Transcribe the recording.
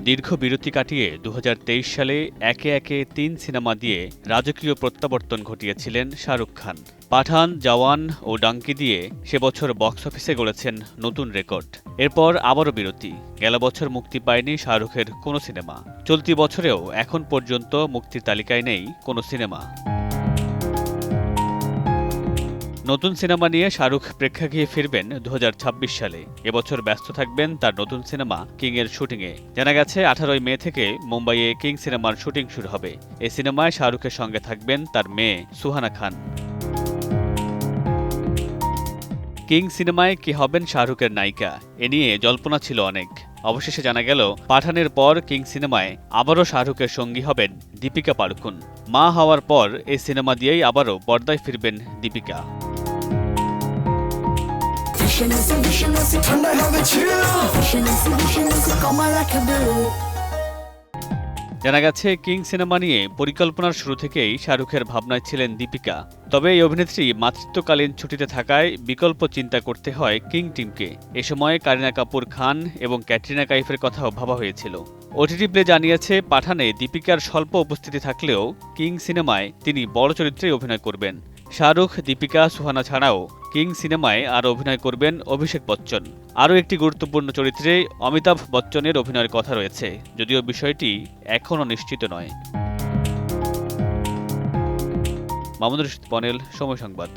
দীর্ঘ বিরতি কাটিয়ে ২০২৩ সালে একে একে ৩ সিনেমা দিয়ে রাজকীয় প্রত্যাবর্তন ঘটিয়েছিলেন শাহরুখ খান। পাঠান, জওয়ান ও ডাঙ্কি দিয়ে সে বছর বক্স অফিসে গড়েছেন নতুন রেকর্ড। এরপর আবারও বিরতি। গেল বছর মুক্তি পায়নি শাহরুখের কোনো সিনেমা। চলতি বছরেও এখন পর্যন্ত মুক্তির তালিকায় নেই কোনো সিনেমা। নতুন সিনেমা নিয়ে শাহরুখ প্রেক্ষাগৃহে ফিরবেন ২০২৬ সালে। এবছর ব্যস্ত থাকবেন তার নতুন সিনেমা কিং-এর শুটিংয়ে। জানা গেছে ১৮ মে থেকে মুম্বাইয়ে কিং সিনেমার শুটিং শুরু হবে। এই সিনেমায় শাহরুখের সঙ্গে থাকবেন তার মেয়ে সুহানা খান। কিং সিনেমায় কে হবেন শাহরুখের নায়িকা, এ নিয়ে জল্পনা ছিল অনেক। অবশেষে জানা গেল পাঠানের পর কিং সিনেমায় আবারও শাহরুখের সঙ্গী হবেন দীপিকা পাড়ুকোন। মা হওয়ার পর এই সিনেমা দিয়েই আবারও পর্দায় ফিরবেন দীপিকা। জানা গেছে কিং সিনেমা নিয়ে পরিকল্পনার শুরু থেকেই শাহরুখের ভাবনায় ছিলেন দীপিকা। তবে এই অভিনেত্রী মাতৃত্বকালীন ছুটিতে থাকায় বিকল্প চিন্তা করতে হয় কিং টিমকে। এ সময় কারিনা কাপুর খান এবং ক্যাটরিনা কাইফের কথাও ভাবা হয়েছিল। ওটিটি প্লে জানিয়েছে পাঠানে দীপিকার স্বল্প উপস্থিতি থাকলেও কিং সিনেমায় তিনি বড় চরিত্রে অভিনয় করবেন। শাহরুখ, দীপিকা, সুহানা ছাড়াও কিং সিনেমায় আরও অভিনয় করবেন অভিষেক বচ্চন। আরও একটি গুরুত্বপূর্ণ চরিত্রে অমিতাভ বচ্চনের অভিনয়ের কথা রয়েছে, যদিও বিষয়টি এখনও নিশ্চিত নয়। মামুনুর রশীদ পনেল, সময় সংবাদ।